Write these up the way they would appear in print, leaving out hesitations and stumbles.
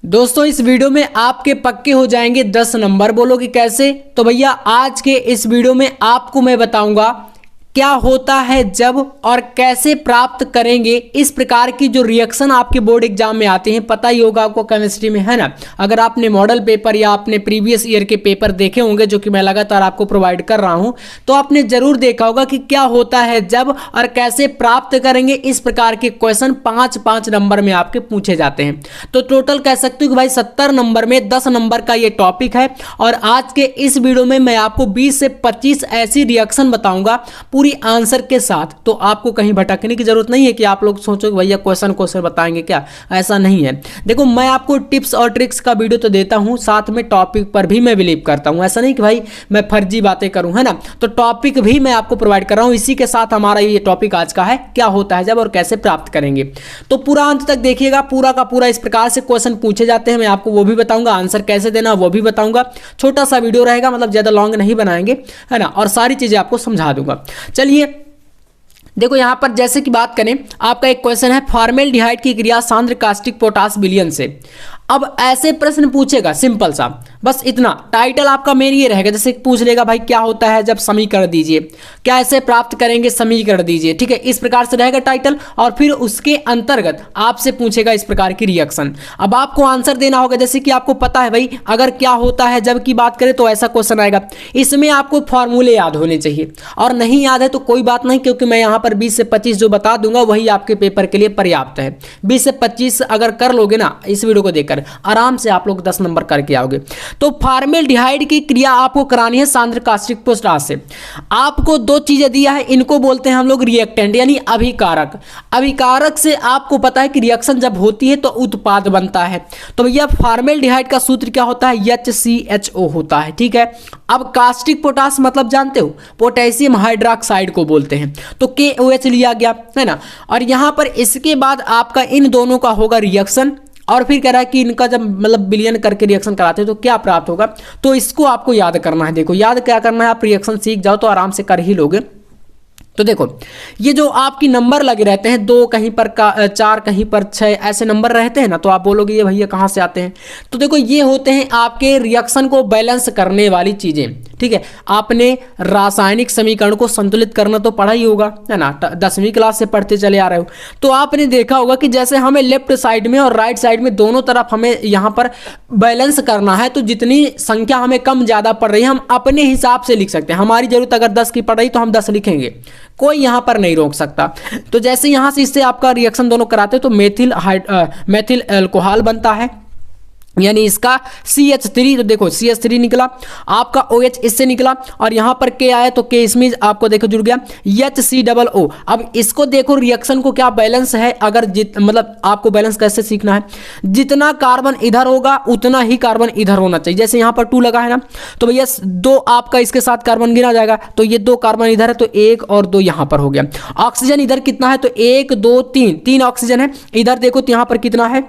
दोस्तों इस वीडियो में आपके पक्के हो जाएंगे 10 नंबर। बोलोगे कैसे? तो भैया आज के इस वीडियो में आपको मैं बताऊंगा क्या होता है जब और कैसे प्राप्त करेंगे इस प्रकार की जो रिएक्शन आपके बोर्ड एग्जाम में आते हैं। पता ही होगा आपको केमिस्ट्री में, है ना। अगर आपने मॉडल पेपर या आपने प्रीवियस ईयर के पेपर देखे होंगे जो कि मैं लगातार आपको प्रोवाइड कर रहा हूं, तो आपने जरूर देखा होगा कि क्या होता है जब और कैसे प्राप्त करेंगे। इस प्रकार के क्वेश्चन 5-5 नंबर में आपके पूछे जाते हैं। तो टोटल कह सकते हो कि भाई 70 नंबर में 10 नंबर का ये टॉपिक है। और आज के इस वीडियो में मैं आपको 20 से 25 ऐसी रिएक्शन बताऊंगा पूरी आंसर के साथ। तो आपको कहीं भटकने की जरूरत नहीं है कि आप लोग सोचो कि भैया क्वेश्चन बताएंगे क्या। ऐसा नहीं है। देखो मैं आपको टिप्स और ट्रिक्स का वीडियो तो देता हूं, साथ में टॉपिक पर भी मैं बिलीव करता हूं। ऐसा नहीं कि भाई मैं फर्जी बातें करूं, है ना। तो टॉपिक भी मैं आपको प्रोवाइड कर रहा हूं। इसी के साथ हमारा ये टॉपिक आज का है, क्या होता है जब और कैसे प्राप्त करेंगे। तो पूरा अंत तक देखिएगा। पूरा का पूरा इस प्रकार से क्वेश्चन पूछे जाते हैं, मैं आपको वो भी बताऊंगा, आंसर कैसे देना वो भी बताऊंगा। छोटा सा वीडियो रहेगा, मतलब ज्यादा लॉन्ग नहीं बनाएंगे, है ना। और सारी चीजें आपको समझा दूंगा। चलिए देखो यहां पर जैसे कि बात करें, आपका एक क्वेश्चन है फॉर्मेल्डिहाइड की क्रिया सांद्र कास्टिक पोटास विलयन से। अब ऐसे प्रश्न पूछेगा सिंपल सा, बस इतना। टाइटल आपका मेन ये रहेगा, जैसे पूछ लेगा भाई क्या होता है जब समीकरण दीजिए, कैसे प्राप्त करेंगे समीकरण दीजिए, ठीक है। इस प्रकार से रहेगा टाइटल। और फिर उसके अंतर्गत आपसे पूछेगा इस प्रकार की रिएक्शन। अब आपको आंसर देना होगा, जैसे कि आपको पता है भाई अगर क्या होता है जब की बात करें तो ऐसा क्वेश्चन आएगा। इसमें आपको फॉर्मूले याद होने चाहिए, और नहीं याद है तो कोई बात नहीं, क्योंकि मैं यहाँ पर 20 से 25 जो बता दूंगा वही आपके पेपर के लिए पर्याप्त है। 20 से 25 अगर कर लोगे ना इस वीडियो को देखकर, आराम से आप लोग 10 नंबर करके आओगे। तो फॉर्मेल्डिहाइड की क्रिया आपको करानी है सांद्र कास्टिक पोटास से। आपको दो चीजें दिया है, इनको बोलते हैं हम लोग रिएक्टेंट यानी अभिकारक। अभिकारक से आपको पता है कि रिएक्शन जब होती है तो उत्पाद बनता है। तो भैया फॉर्मेल्डिहाइड का सूत्र क्या होता है? HCHO होता है, ठीक है। अब कास्टिक पोटास मतलब जानते हो, पोटेशियम हाइड्रोक्साइड को बोलते हैं। तो KOH लिया गया, है ना। और यहां पर इसके बाद आपका इन दोनों का होगा रिएक्शन। और फिर कह रहा है कि इनका जब मतलब विलयन करके रिएक्शन कराते हैं तो क्या प्राप्त होगा। तो इसको आपको याद करना है। देखो याद क्या करना है, आप रिएक्शन सीख जाओ तो आराम से कर ही लोगे। तो देखो ये जो आपकी नंबर लगे रहते हैं, 2 कहीं पर 4 कहीं पर 6 ऐसे नंबर रहते हैं ना, तो आप बोलोगे ये भैया कहाँ से आते हैं। तो देखो ये होते हैं आपके रिएक्शन को बैलेंस करने वाली चीजें, ठीक है। आपने रासायनिक समीकरण को संतुलित करना तो पढ़ा ही होगा, है ना। 10वीं क्लास से पढ़ते चले आ रहे हो। तो आपने देखा होगा कि जैसे हमें लेफ्ट साइड में और राइट साइड में दोनों तरफ हमें यहाँ पर बैलेंस करना है, तो जितनी संख्या हमें कम ज्यादा पड़ रही है हम अपने हिसाब से लिख सकते हैं। हमारी जरूरत अगर 10 की पड़ रही तो हम 10 लिखेंगे, कोई यहां पर नहीं रोक सकता। तो जैसे यहां से इससे आपका रिएक्शन दोनों कराते हैं तो मेथिल अल्कोहल बनता है, यानी इसका CH3। तो देखो CH3 निकला, आपका OH इससे निकला, और यहां पर K आया तो K इसमें आपको देखो जुड़ गया HCOO। अब इसको देखो रिएक्शन को क्या बैलेंस है। अगर मतलब आपको बैलेंस कैसे सीखना है, जितना कार्बन इधर होगा उतना ही कार्बन इधर होना चाहिए। जैसे यहां पर 2 लगा है ना, तो भैया 2 आपका इसके साथ कार्बन गिना जाएगा, तो ये 2 कार्बन इधर है तो 1 और 2 यहां पर हो गया। ऑक्सीजन इधर कितना है, तो 1 2 3 ऑक्सीजन है। इधर देखो तो यहां पर कितना है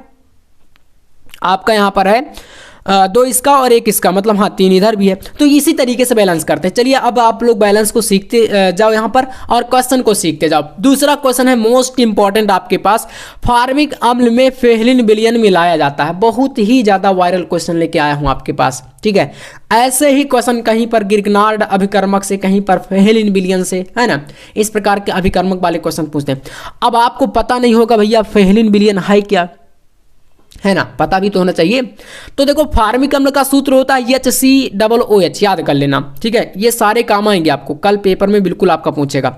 आपका, यहां पर है 2 इसका और 1 इसका, मतलब हाँ 3 इधर भी है। तो इसी तरीके से बैलेंस करते हैं। चलिए अब आप लोग बैलेंस को सीखते जाओ यहां पर, और क्वेश्चन को सीखते जाओ। दूसरा क्वेश्चन है मोस्ट इंपॉर्टेंट आपके पास, फॉर्मिक अम्ल में फेहलिन विलयन मिलाया जाता है। बहुत ही ज्यादा वायरल क्वेश्चन लेके आया हूं आपके पास, ठीक है। ऐसे ही क्वेश्चन कहीं पर गिरगनार्ड अभिकर्मक से, कहीं पर फेहलिन विलयन से, है ना। इस प्रकार के अभिकर्मक वाले क्वेश्चन पूछते हैं। अब आपको पता नहीं होगा भैया फेहलिन विलयन है क्या, है ना, पता भी तो होना चाहिए। तो देखो फॉर्मिक अम्ल का सूत्र होता है HCOOH, याद कर लेना, ठीक है। ये सारे काम आएंगे आपको, कल पेपर में बिल्कुल आपका पूछेगा।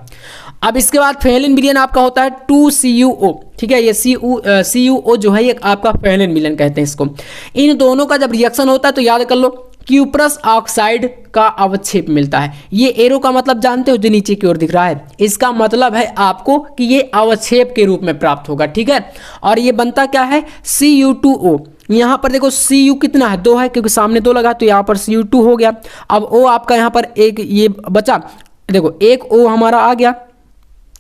अब इसके बाद फेहलिन विलयन आपका होता है 2CuO, ठीक है। ये CuO जो है ये आपका फेहलिन विलयन कहते हैं इसको। इन दोनों का जब रिएक्शन होता है तो याद कर लो क्यूप्रस ऑक्साइड का अवक्षेप मिलता है। ये एरो का मतलब जानते हो जो नीचे की ओर दिख रहा है, इसका मतलब है आपको कि ये अवक्षेप के रूप में प्राप्त होगा, ठीक है। और ये बनता क्या है Cu2O। यहां पर देखो Cu कितना है, 2 है, क्योंकि सामने 2 लगा तो यहां पर Cu2 हो गया। अब O आपका यहां पर एक ये बचा, देखो एक O हमारा आ गया,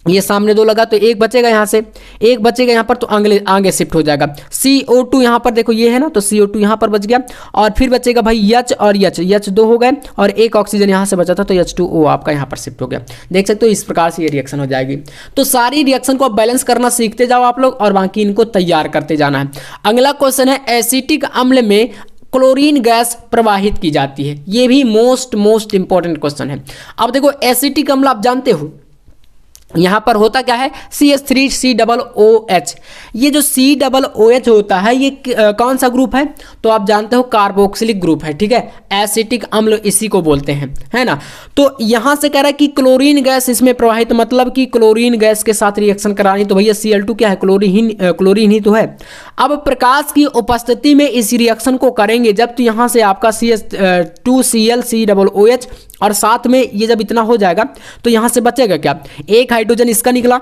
ये सामने 2 लगा तो एक बचेगा यहाँ से, एक बचेगा यहाँ पर, तो आगे शिफ्ट हो जाएगा। CO2 यहाँ पर देखो ये है ना, तो CO2 यहाँ पर बच गया, और फिर बचेगा भाई H और H 2 हो गए, और एक ऑक्सीजन यहाँ से बचा था तो H2O आपका यहाँ पर शिफ्ट हो गया। देख सकते हो इस प्रकार से ये रिएक्शन हो जाएगी। तो सारी रिएक्शन को बैलेंस करना सीखते जाओ आप लोग, और बाकी इनको तैयार करते जाना है। अगला क्वेश्चन है, एसिटिक अम्ल में क्लोरीन गैस प्रवाहित की जाती है। ये भी मोस्ट इंपॉर्टेंट क्वेश्चन है। अब देखो एसिटिक अम्ल आप जानते हो यहाँ पर होता क्या है, CH3COOH। ये जो COOH होता है ये कौन सा ग्रुप है, तो आप जानते हो कार्बोक्सिलिक ग्रुप है, ठीक है। एसिटिक अम्ल इसी को बोलते हैं, है ना। तो यहाँ से कह रहा है कि क्लोरीन गैस इसमें प्रवाहित, मतलब कि क्लोरीन गैस के साथ रिएक्शन करानी, तो भैया Cl2 क्या है, क्लोरीन ही तो है। अब प्रकाश की उपस्थिति में इस रिएक्शन को करेंगे जब, तो यहाँ से आपका CH2Cl COOH, और साथ में ये जब इतना हो जाएगा तो यहाँ से बचेगा क्या, एक हाइड्रोजन इसका निकला,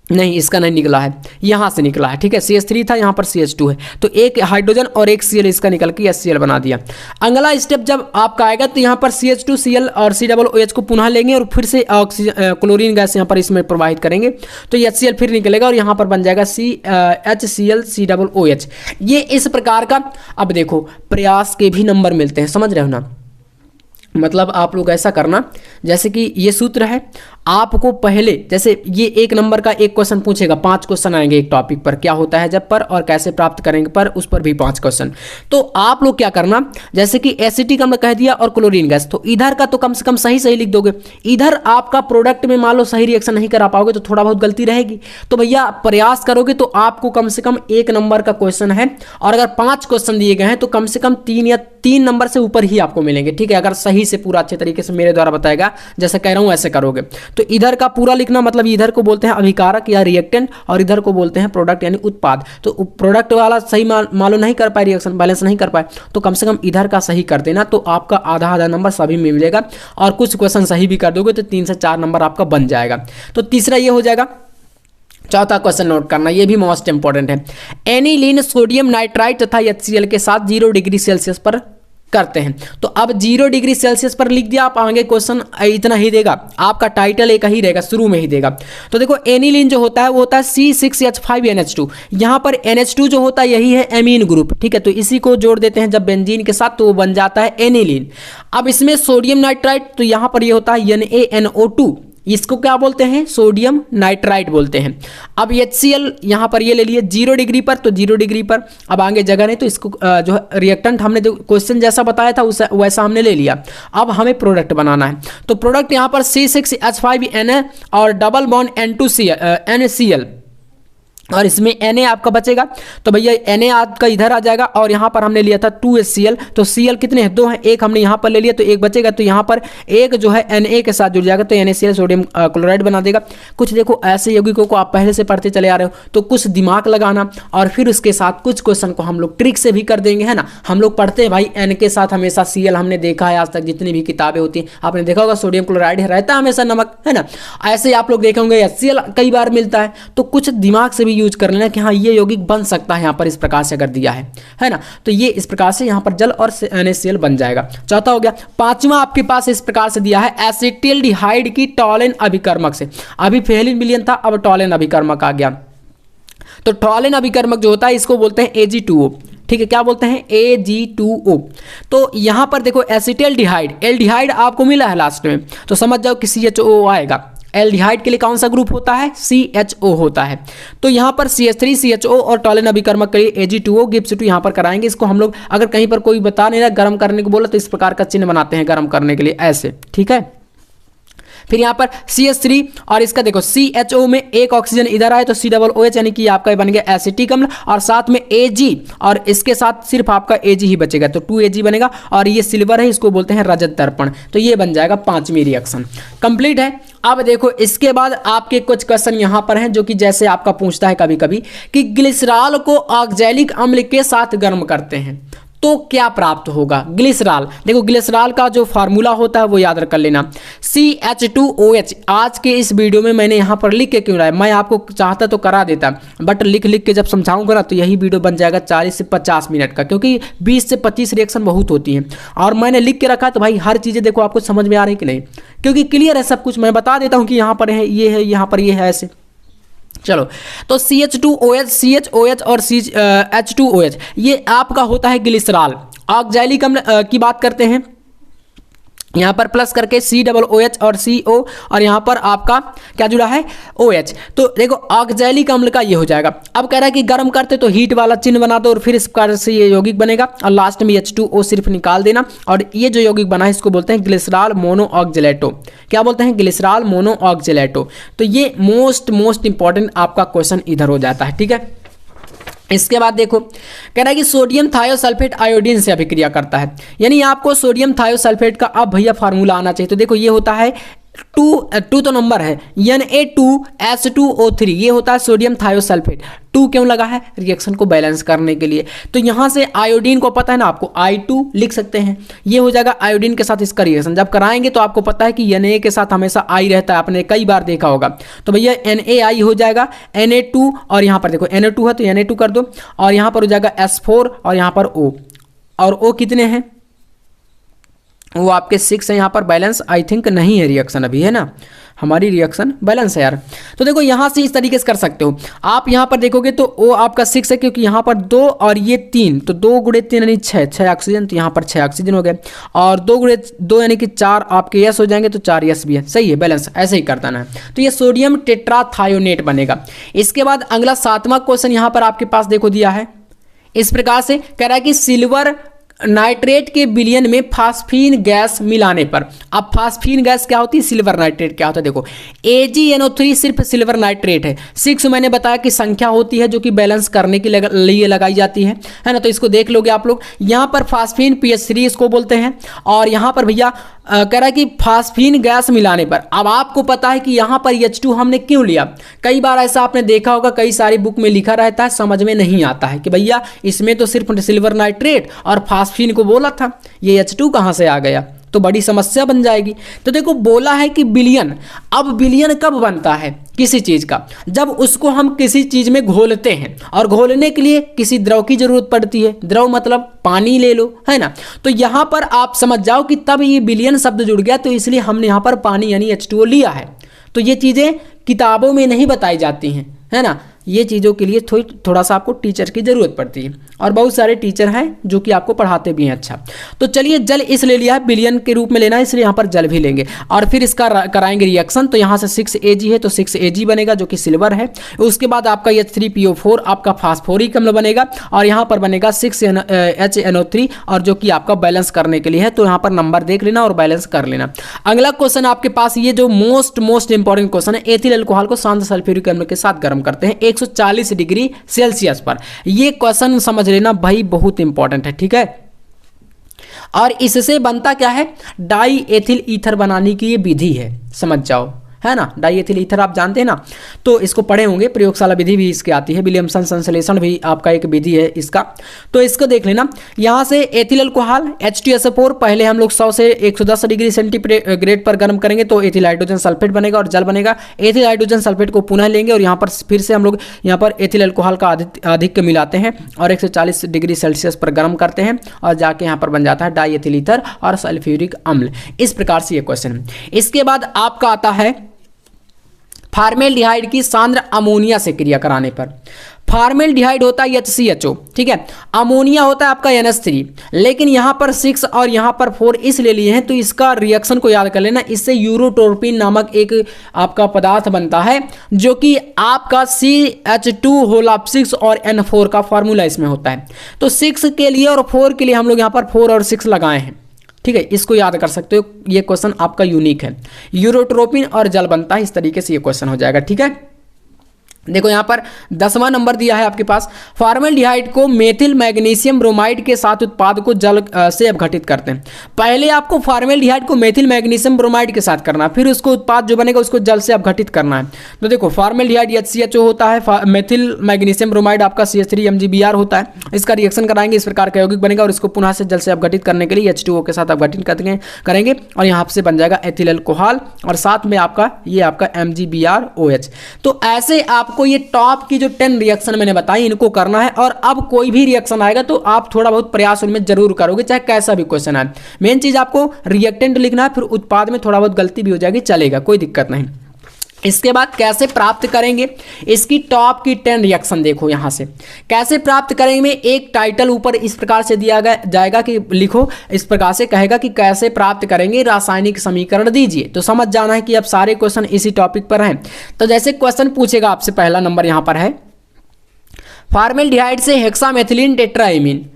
नहीं इसका नहीं निकला है, यहाँ से निकला है, ठीक है। CH3 था, यहाँ पर CH2 है, तो एक हाइड्रोजन और एक Cl इसका निकल के HCl बना दिया। अगला स्टेप जब आपका आएगा तो यहाँ पर CH2Cl और COOH को पुनः लेंगे और फिर से क्लोरीन गैस यहाँ पर इसमें प्रवाहित करेंगे, तो HCl फिर निकलेगा और यहाँ पर बन जाएगा HCl COOH। ये इस प्रकार का, अब देखो प्रयास के भी नंबर मिलते हैं, समझ रहे हो ना। मतलब आप लोग ऐसा करना, जैसे कि ये सूत्र है, आपको पहले जैसे ये 1 नंबर का एक क्वेश्चन पूछेगा, 5 क्वेश्चन आएंगे एक टॉपिक पर, क्या होता है जब पर और कैसे प्राप्त करेंगे पर, उस पर भी 5 क्वेश्चन। तो आप लोग क्या करना, जैसे कि एसिटिक अम्ल कह दिया और क्लोरीन गैस, तो इधर का तो कम से कम सही लिख दोगे। इधर आपका प्रोडक्ट में मान लो सही रिएक्शन नहीं करा पाओगे तो थोड़ा बहुत गलती रहेगी, तो भैया प्रयास करोगे तो आपको कम से कम 1 नंबर का क्वेश्चन है, और अगर 5 क्वेश्चन दिए गए हैं तो कम से कम 3 नंबर से ऊपर ही आपको मिलेंगे, ठीक है। अगर सही से पूरा अच्छे तरीके से मेरे द्वारा बताएगा, जैसे कह रहा हूं ऐसे करोगे, तो इधर का पूरा लिखना, मतलब इधर को बोलते हैं अभिकारक या रिएक्टेंट, और इधर को बोलते हैं प्रोडक्ट यानी उत्पाद। तो प्रोडक्ट वाला सही मालूम नहीं कर पाए, रिएक्शन बैलेंस नहीं कर पाए, तो कम से कम इधर का सही कर देना, तो आपका आधा नंबर सभी में मिलेगा, और कुछ क्वेश्चन सही भी कर दोगे तो 3 से 4 नंबर आपका बन जाएगा। तो तीसरा ये हो जाएगा। चौथा क्वेश्चन नोट करना, ये भी मोस्ट इंपॉर्टेंट है। एनिलीन सोडियम नाइट्राइट तथा HCl के साथ 0 डिग्री सेल्सियस पर करते हैं, तो अब 0 डिग्री सेल्सियस पर लिख दिया आप, आगे क्वेश्चन इतना ही देगा, आपका टाइटल एक ही रहेगा, शुरू में ही देगा। तो देखो एनिलीन जो होता है वो होता है C6H5NH2, यहाँ पर NH2 जो होता है यही है एमीन ग्रुप, ठीक है। तो इसी को जोड़ देते हैं जब बेंजीन के साथ, तो वो बन जाता है एनिलीन। अब इसमें सोडियम नाइट्राइट, तो यहाँ पर ये होता है NaNO2, इसको क्या बोलते हैं, सोडियम नाइट्राइट बोलते हैं। अब HCl यहाँ पर ये ले लिए 0 डिग्री पर, तो 0 डिग्री पर अब आगे जगह नहीं, तो इसको जो रिएक्टेंट हमने जो क्वेश्चन जैसा बताया था वैसा हमने ले लिया। अब हमें प्रोडक्ट बनाना है, तो प्रोडक्ट यहाँ पर C6H5Na और डबल बॉन्ड NCl, और इसमें Na आपका बचेगा, तो भैया Na आपका इधर आ जाएगा, और यहाँ पर हमने लिया था 2HCl, तो Cl कितने हैं, 2 हैं, एक हमने यहाँ पर ले लिया तो एक बचेगा, तो यहाँ पर एक जो है Na के साथ जुड़ जाएगा, तो NaCl सोडियम क्लोराइड बना देगा। कुछ देखो ऐसे यौगिकों को आप पहले से पढ़ते चले आ रहे हो, तो कुछ दिमाग लगाना, और फिर उसके साथ कुछ क्वेश्चन को हम लोग ट्रिक से भी कर देंगे, है ना। हम लोग पढ़ते हैं भाई N के साथ हमेशा Cl, हमने देखा है आज तक जितनी भी किताबें होती हैं, आपने देखा होगा सोडियम क्लोराइड रहता है हमेशा नमक, है ना। ऐसे ही आप लोग देखे होंगे HCl कई बार मिलता है, तो कुछ दिमाग से भी यूज कर लेना कि हाँ ये यौगिक बन सकता है यहाँ पर इस प्रकार से अगर दिया है ना। तो ये इस प्रकार से यहाँ पर जल और NaCl बन जाएगा। चौथा हो गया। पांचवा आपके पास इस प्रकार से दिया है, एसिटिल्डिहाइड की टॉलेन अभिकर्मक से, अभी फेलिन विलयन था, अब टॉलेन अभिकर्मक आ गया। तो टॉलेन अभिकर्मक जो होता है इसको बोलते हैं Ag2O, ठीक है। क्या बोलते हैं, Ag2O। तो यहाँ पर देखो एसिटिल्डिहाइड, एल्डिहाइड आपको मिला है लास्ट में, तो समझ जाओ कि CHO आएगा। एल्डिहाइड के लिए कौन सा ग्रुप होता है, CHO होता है। तो यहाँ पर CH3 CHO और टॉलेन अभिकर्मक के लिए Ag2O गिब्स 2 यहाँ पर कराएंगे। इसको हम लोग अगर कहीं पर कोई बता नहीं रहा गर्म करने को बोला तो इस प्रकार का चिन्ह बनाते हैं गर्म करने के लिए, ऐसे, ठीक है। फिर यहाँ पर CH3 और इसका देखो CHO में एक ऑक्सीजन इधर आए तो COOH यानी कि आपका बन गया एसिटिक अम्ल, और साथ में Ag, और इसके साथ सिर्फ आपका Ag ही बचेगा, तो 2Ag बनेगा, और ये सिल्वर है, इसको बोलते हैं रजत दर्पण। तो ये बन जाएगा 5वीं रिएक्शन कंप्लीट है। अब देखो इसके बाद आपके कुछ क्वेश्चन यहाँ पर हैं जो कि जैसे आपका पूछता है कभी कभी कि ग्लिसरॉल को ऑक्जेलिक अम्ल के साथ गर्म करते हैं, तो क्या प्राप्त होगा? ग्लिसरॉल। देखो ग्लिसरॉल का जो फार्मूला होता है वो याद कर लेना, CH2OH। आज के इस वीडियो में मैंने यहाँ पर लिख के क्यों लाया, मैं आपको चाहता तो करा देता, बट लिख के जब समझाऊंगा ना तो यही वीडियो बन जाएगा 40 से 50 मिनट का, क्योंकि 20 से 25 रिएक्शन बहुत होती हैं और मैंने लिख के रखा है, तो भाई हर चीज़ें देखो आपको समझ में आ रही कि नहीं, क्योंकि क्लियर है सब कुछ। मैं बता देता हूँ कि यहाँ पर है ये है, यहाँ पर ये है, ऐसे। चलो, तो CH2OH, CHOH और H2OH ये आपका होता है ग्लिसरॉल। ऑक्जेलिक अम्ल की बात करते हैं, यहाँ पर प्लस करके COOH और CO और यहाँ पर आपका क्या जुड़ा है, OH। तो देखो ऑक्जेलिक अम्ल का ये हो जाएगा। अब कह रहा है कि गर्म करते तो हीट वाला चिन्ह बना दो और फिर इस प्रकार से ये यौगिक बनेगा और लास्ट में H2O सिर्फ निकाल देना। और ये जो यौगिक बना है इसको बोलते हैं ग्लिसरॉल मोनोऑक्जेलेटो। क्या बोलते हैं? ग्लिसरॉल मोनोऑक्जेलेटो। तो ये मोस्ट इंपॉर्टेंट आपका क्वेश्चन इधर हो जाता है, ठीक है। इसके बाद देखो कह रहा है कि सोडियम थायोसल्फेट आयोडीन से अभिक्रिया करता है, यानी आपको सोडियम थायोसल्फेट का अब भैया फार्मूला आना चाहिए। तो देखो ये होता है टू तो नंबर है Na2H2O3, ये होता है सोडियम थायोसल्फेट। 2 क्यों लगा है? रिएक्शन को बैलेंस करने के लिए। तो यहाँ से आयोडीन को पता है ना आपको, I2 लिख सकते हैं, ये हो जाएगा आयोडीन के साथ इसका रिएक्शन। जब कराएंगे तो आपको पता है कि Na के साथ हमेशा I रहता है, आपने कई बार देखा होगा। तो भैया NaI हो जाएगा Na2 और यहाँ पर देखो Na2 है तो Na2 कर दो और यहाँ पर हो जाएगा S4 और यहाँ पर O, और O कितने हैं? वो आपके 6 है। यहाँ पर बैलेंस आई थिंक नहीं है, रिएक्शन अभी है ना, हमारी रिएक्शन बैलेंस है यार। तो देखो यहाँ से इस तरीके से कर सकते हो आप। यहाँ पर देखोगे तो वो आपका 6 है, क्योंकि यहाँ पर 2 और ये 3, तो 2 गुणे 3 यानी 6 ऑक्सीजन, तो यहाँ पर 6 ऑक्सीजन हो गए। और 2 गुणे 2 यानी कि 4 आपके यस हो जाएंगे, तो 4 यस भी है, सही है, बैलेंस ऐसे ही करता है। तो ये सोडियम टेट्राथायोनेट बनेगा। इसके बाद अगला 7वां क्वेश्चन यहाँ पर आपके पास देखो दिया है इस प्रकार से, कह रहा है कि सिल्वर नाइट्रेट के विलयन में फास्फीन गैस मिलाने पर। अब फास्फीन गैस क्या होती है, सिल्वर नाइट्रेट क्या होता है? देखो AgNO3 सिर्फ सिल्वर नाइट्रेट है। 6 मैंने बताया कि संख्या होती है जो कि बैलेंस करने के लिए लगाई जाती है ना, तो इसको देख लोगे आप लोग। यहाँ पर फास्फीन PH3 इसको बोलते हैं। और यहाँ पर भैया कह रहा है कि फास्फीन गैस मिलाने पर। अब आपको पता है कि यहाँ पर H2 हमने क्यों लिया, कई बार ऐसा आपने देखा होगा, कई सारी बुक में लिखा रहता है, समझ में नहीं आता है कि भैया इसमें तो सिर्फ सिल्वर नाइट्रेट और फास्फीन को बोला था, ये H2 कहाँ से आ गया, तो बड़ी समस्या बन जाएगी। तो देखो बोला है कि विलयन, अब विलयन कब बनता है किसी चीज़ का? जब उसको हम किसी चीज़ में घोलते हैं, और घोलने के लिए किसी द्रव की जरूरत पड़ती है। द्रव मतलब पानी ले लो, है ना। तो यहाँ पर आप समझ जाओ कि तब ये विलयन शब्द जुड़ गया, तो इसलिए हमने यहाँ पर पानी यानी H2O लिया है। तो ये चीज़ें किताबों में नहीं बताई जाती हैं, है ना। ये चीज़ों के लिए थोड़ा सा आपको टीचर की ज़रूरत पड़ती है, और बहुत सारे टीचर हैं जो कि आपको पढ़ाते भी हैं अच्छा। तो चलिए जल इस ले लिया है, विलयन के रूप में लेना है, इसलिए यहाँ पर जल भी लेंगे और फिर इसका कराएंगे रिएक्शन। तो यहाँ से 6Ag है तो 6Ag बनेगा जो कि सिल्वर है। उसके बाद आपका H3PO4 आपका फास्फोरिक अम्ल बनेगा, और यहाँ पर बनेगा 6HNO3 और जो कि आपका बैलेंस करने के लिए है। तो यहाँ पर नंबर देख लेना और बैलेंस कर लेना। अगला क्वेश्चन आपके पास ये जो मोस्ट इंपॉर्टेंट क्वेश्चन है, एथिल अल्कोहल को शांत सल्फ्यूरिक अम्ल के साथ गर्म करते हैं 140 डिग्री सेल्सियस पर। ये क्वेश्चन समझ लेना भाई, बहुत इंपॉर्टेंट है, ठीक है। और इससे बनता क्या है, डाई एथिल ईथर बनाने की ये विधि है, समझ जाओ, है ना। डाई एथिल ईथर आप जानते हैं ना, तो इसको पढ़े होंगे, प्रयोगशाला विधि भी इसके आती है, विलियमसन संश्लेषण भी आपका एक विधि है इसका। तो इसको देख लेना। यहाँ से एथिल अल्कोहल H2SO4 पहले हम लोग 100 से 110 डिग्री सेंटीग्रेड पर गर्म करेंगे तो एथिल हाइड्रोजन सल्फेट बनेगा और जल बनेगा। एथिल हाइड्रोजन सल्फेट को पुनः लेंगे और यहाँ पर फिर से हम लोग यहाँ पर एथिल अल्कोहल का अधिक मिलाते हैं और 140 डिग्री सेल्सियस पर गर्म करते हैं और जाके यहाँ पर बन जाता है डाई एथिल ईथर और सल्फ्यूरिक अम्ल। इस प्रकार से ये क्वेश्चन है। इसके बाद आपका आता है फार्मेल्डिहाइड की सांद्र अमोनिया से क्रिया कराने पर। फार्मेल्डिहाइड होता है HCHO, ठीक है। अमोनिया होता है आपका NH3, लेकिन यहाँ पर 6 और यहाँ पर 4 इसलिए लिए हैं, तो इसका रिएक्शन को याद कर लेना। इससे यूरोटोर्पिन नामक एक आपका पदार्थ बनता है जो कि आपका CH2 और N4 का फार्मूला इसमें होता है। तो 6 के लिए और 4 के लिए हम लोग यहाँ पर 4 और 6 लगाए हैं, ठीक है। इसको याद कर सकते हो, ये क्वेश्चन आपका यूनिक है। यूरोट्रोपिन और जल बनता है, इस तरीके से ये क्वेश्चन हो जाएगा, ठीक है। देखो यहाँ पर 10वां नंबर दिया है आपके पास, फॉर्मल्डिहाइड को मेथिल मैग्नीशियम ब्रोमाइड के साथ उत्पाद को जल से अपघटित करते हैं। पहले आपको फॉर्मल्डिहाइड को मेथिल मैग्नीशियम ब्रोमाइड के साथ करना, फिर उसको उत्पाद जो बनेगा उसको जल से अपघटित करना है। तो देखो फॉर्मल्डिहाइड HCHO होता है, मेथिल मैग्नीशियम ब्रोमाइड आपका CH3 MgBr होता है। इसका रिएक्शन कराएंगे, इस प्रकार का यौगिक बनेगा और इसको पुनः से जल से अपघटित करने के लिए H2O के साथ अपघटित करेंगे और यहाँ से बन जाएगा एथिल अल्कोहल और साथ में आपका ये आपका MgBrOH। तो ऐसे आपको ये टॉप की जो 10 रिएक्शन मैंने बताई इनको करना है, और अब कोई भी रिएक्शन आएगा तो आप थोड़ा बहुत प्रयास उनमें जरूर करोगे, चाहे कैसा भी क्वेश्चन आए। मेन चीज आपको रिएक्टेंट लिखना है, फिर उत्पाद में थोड़ा बहुत गलती भी हो जाएगी, चलेगा, कोई दिक्कत नहीं। इसके बाद कैसे प्राप्त करेंगे इसकी टॉप की 10 रिएक्शन देखो यहां से कैसे प्राप्त करेंगे। एक टाइटल ऊपर इस प्रकार से दिया जाएगा कि लिखो, इस प्रकार से कहेगा कि कैसे प्राप्त करेंगे रासायनिक समीकरण दीजिए। तो समझ जाना है कि अब सारे क्वेश्चन इसी टॉपिक पर हैं। तो जैसे क्वेश्चन पूछेगा आपसे, पहला नंबर यहां पर है, फॉर्मल्डिहाइड से हेक्सामेथिलीन टेट्राएमीन।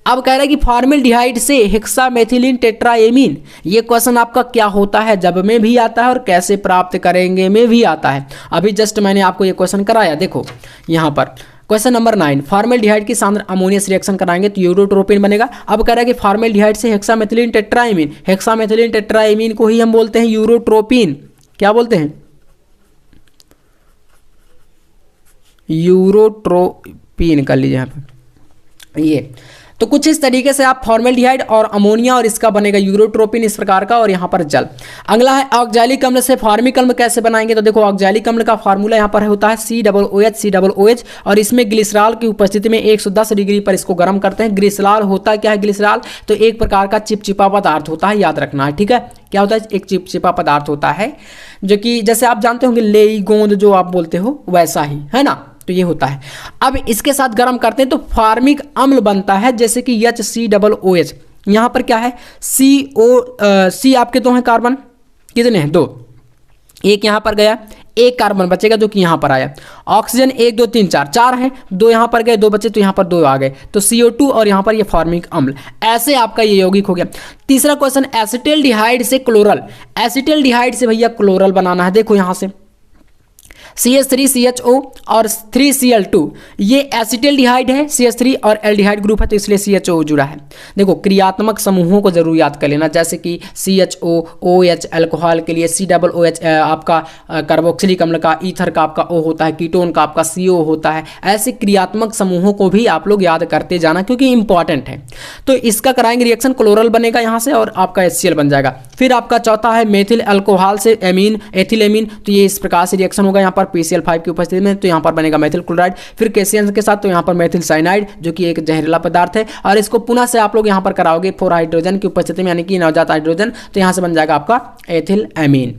अब कह रहा है कि फॉर्मल्डिहाइड से हेक्सामेथिलीन टेट्राएमीन, ये क्वेश्चन आपका क्या होता है जब में भी आता है और कैसे प्राप्त करेंगे में भी आता है। अभी जस्ट मैंने आपको ये क्वेश्चन कराया। देखो यहाँ पर क्वेश्चन नंबर 9, फॉर्मल्डिहाइड की सांद्र अमोनिया से रिएक्शन कराएंगे तो यूरोट्रोपिन बनेगा। अब कह रहा है कि फॉर्मल्डिहाइड से हेक्सामेथिलीन टेट्राएमीन, हेक्सामेथिलीन टेट्राएमीन को ही हम बोलते हैं यूरोट्रोपिन। क्या बोलते हैं? यूरोट्रोपिन कर लीजिए यहाँ पर। ये तो कुछ इस तरीके से आप फॉर्मल्डिहाइड और अमोनिया और इसका बनेगा यूरोट्रोपिन इस प्रकार का, और यहाँ पर जल। अगला है ऑक्जैलिक अम्ल से फॉर्मिक अम्ल कैसे बनाएंगे। तो देखो ऑक्जैलिक अम्ल का फार्मूला यहाँ पर होता है COOH और इसमें ग्लिसरॉल की उपस्थिति में 110 डिग्री पर इसको गर्म करते हैं। ग्लिसरॉल होता क्या है? ग्लिसरॉल तो एक प्रकार का चिपचिपा पदार्थ होता है, याद रखना है, ठीक है। क्या होता है? एक चिपचिपा पदार्थ होता है जो कि जैसे आप जानते होंगे लेई गोंद जो आप बोलते हो वैसा ही है ना, तो ये होता है। अब इसके साथ गर्म करते हैं तो फार्मिक अम्ल बनता है, जैसे कि HCOOH। यहाँ पर क्या है? C आपके दो हैं कार्बन, कितने हैं? 2। एक यहाँ पर गया, एक कार्बन बचेगा जो कि यहाँ पर आया। ऑक्सीजन 1 2 3 4 हैं, 2 यहाँ पर गए, 2 बचे तो यहाँ पर 2 आ गए, तो CO2 और यहाँ पर ये फार्मिक अम्ल। ऐसे आपका ये यौगिक हो गया। तीसरा क्वेश्चन, एसिटिल्डिहाइड से क्लोरल। एसिटिल्डिहाइड से भैया क्लोरल बनाना है। देखो यहाँ से CH3CHO और 3Cl2, ये एसिटिल्डिहाइड है, CH3 और एल्डिहाइड ग्रुप है तो इसलिए CHO जुड़ा है। देखो क्रियात्मक समूहों को जरूर याद कर लेना, जैसे कि CHO OH अल्कोहल के लिए, COOH आपका कार्बोक्सिलिक अम्ल का, ईथर का आपका O होता है, कीटोन का आपका CO होता है। ऐसे क्रियात्मक समूहों को भी आप लोग याद करते जाना क्योंकि इंपॉर्टेंट है। तो इसका कराएंगे रिएक्शन, क्लोरल बनेगा यहाँ से और आपका HCl बन जाएगा। फिर आपका चौथा है मेथिल अल्कोहल से एमीन, एथिलेमीन, तो ये इस प्रकार से रिएक्शन होगा यहाँ पर PCl5 की उपस्थिति में, तो यहाँ पर बनेगा मेथिल क्लोराइड। फिर कैसियन के साथ तो यहाँ पर मेथिल साइनाइड जो कि एक जहरीला पदार्थ है, और इसको पुनः से आप लोग यहाँ पर कराओगे 4 हाइड्रोजन की उपस्थिति में, यानी कि नवजात हाइड्रोजन, तो यहाँ से बन जाएगा आपका एथिल एमीन।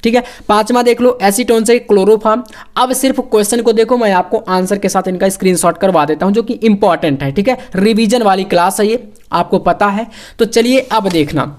ठीक है। 5वां देख लो, एसीटोन से क्लोरोफॉर्म। अब सिर्फ क्वेश्चन को देखो, मैं आपको आंसर के साथ इनका स्क्रीनशॉट करवा देता हूं जो कि इंपॉर्टेंट है। ठीक है, रिवीजन वाली क्लास है ये, आपको पता है। तो चलिए अब देखना,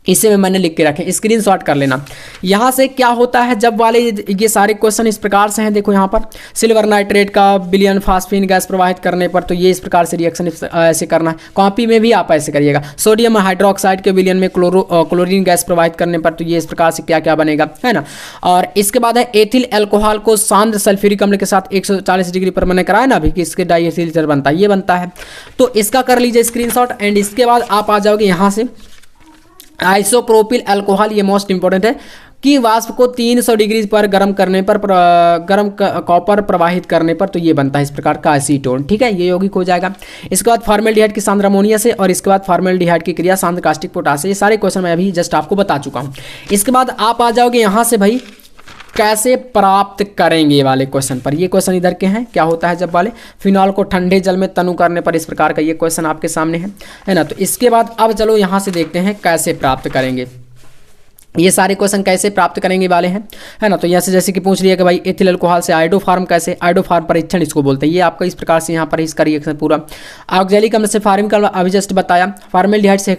इसे में मैंने लिख के रखे, स्क्रीनशॉट कर लेना। यहाँ से क्या होता है जब वाले ये सारे क्वेश्चन इस प्रकार से हैं। देखो यहाँ पर सिल्वर नाइट्रेट का विलयन फास्फीन गैस प्रवाहित करने पर, तो ये इस प्रकार से रिएक्शन ऐसे करना है। कॉपी में भी आप ऐसे करिएगा। सोडियम हाइड्रोक्साइड के विलयन में क्लोरीन गैस प्रवाहित करने पर, तो ये इस प्रकार से क्या क्या बनेगा, है ना। और इसके बाद है एथिल अल्कोहल को सांद्र सल्फ्यूरिक अम्ल के साथ 140 डिग्री पर मैंने कराया ना अभी कि इसके डाइएथिल एस्टर बनता है, ये बनता है। तो इसका कर लीजिए स्क्रीनशॉट। एंड इसके बाद आप आ जाओगे यहाँ से आइसोप्रोपिल अल्कोहल, ये मोस्ट इंपॉर्टेंट है कि वाष्प को 300 डिग्री पर गर्म करने पर, गर्म कॉपर प्रवाहित करने पर, तो ये बनता है इस प्रकार का एसीटोन। ठीक है, ये यौगिक हो जाएगा। इसके बाद फॉर्मल्डिहाइड की सांद्र अमोनिया से, और इसके बाद फॉर्मल्डिहाइड की क्रिया सांद्र कास्टिक पोटाश से। ये सारे क्वेश्चन मैं अभी जस्ट आपको बता चुका हूँ। इसके बाद आप आ जाओगे यहाँ से भाई कैसे प्राप्त करेंगे ये वाले क्वेश्चन पर। ये क्वेश्चन इधर के हैं, क्या होता है जब वाले फिनॉल को ठंडे जल में तनु करने पर, इस प्रकार का ये क्वेश्चन आपके सामने है ना। तो इसके बाद अब चलो यहाँ से देखते हैं कैसे प्राप्त करेंगे। ये सारे क्वेश्चन कैसे प्राप्त करेंगे वाले हैं, है ना। तो यहाँ से जैसे कि पूछ लिया कि भाई एथिल अल्कोहल से आइडोफार्म कैसे, आइडोफार्म परीक्षण इसको बोलते हैं। ये आपका इस प्रकार से यहाँ पर इसका रिएक्शन पूरा। ऑक्जैलिक अम्ल से फार्मिक अम्ल अभी जस्ट बताया। फॉर्मल्डिहाइड से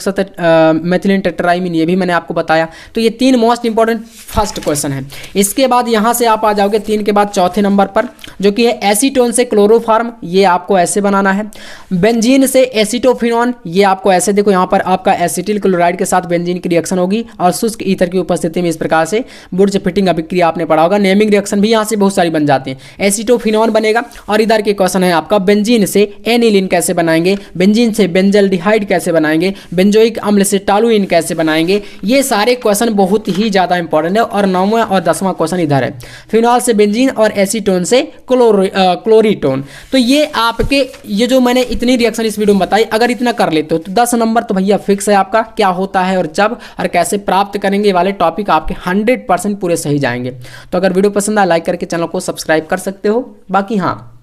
मेथिलीन टेट्राइमीन, ये भी मैंने आपको बताया। तो ये 3 मोस्ट इंपॉर्टेंट फर्स्ट क्वेश्चन है। इसके बाद यहाँ से आप आ जाओगे 3 के बाद चौथे नंबर पर, जो कि है एसीटोन से क्लोरोफॉर्म। ये आपको ऐसे बनाना है। बेंजीन से एसिटोफिनॉन, ये आपको ऐसे, देखो यहाँ पर आपका एसिटिल क्लोराइड के साथ बेंजीन की रिएक्शन होगी और शुष्क ईथर की उपस्थिति में इस प्रकार से बुर्ज फिटिंग अभिक्रिया आपने पढ़ा होगा। नेमिंग रिएक्शन भी यहाँ से बहुत सारी बन जाती हैं। एसीटोफिनॉन बनेगा। और इधर के क्वेश्चन है आपका बेंजीन से एनिलीन कैसे बनाएंगे, बेंजीन से बेंजल्डिहाइड कैसे बनाएंगे, बेंजोइक अम्ल से टॉलुइन कैसे बनाएंगे। ये सारे क्वेश्चन बहुत ही ज़्यादा इंपॉर्टेंट है। और 9वां और 10वां क्वेश्चन इधर है, फिनॉल से बेंजीन और एसीटोन से क्लोरीटोन। तो ये आपके ये जो मैंने इतनी रिएक्शन इस वीडियो में बताई, अगर इतना कर लेते हो तो 10 नंबर तो भैया फिक्स है आपका। क्या होता है और जब और कैसे प्राप्त करेंगे वाले टॉपिक आपके 100% पूरे सही जाएंगे। तो अगर वीडियो पसंद आए लाइक करके चैनल को सब्सक्राइब कर सकते हो। बाकी हाँ,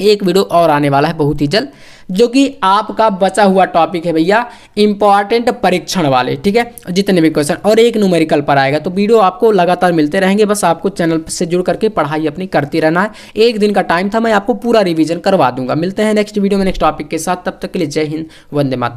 एक वीडियो और आने वाला है बहुत ही जल्द, जो कि आपका बचा हुआ टॉपिक है भैया इंपॉर्टेंट परीक्षण वाले, ठीक है, जितने भी क्वेश्चन, और एक न्यूमेरिकल पर आएगा। तो वीडियो आपको लगातार मिलते रहेंगे, बस आपको चैनल से जुड़ करके पढ़ाई अपनी करती रहना है। एक दिन का टाइम था, मैं आपको पूरा रिवीजन करवा दूंगा। मिलते हैं नेक्स्ट वीडियो में नेक्स्ट टॉपिक के साथ, तब तक के लिए जय हिंद, वंदे मातरम।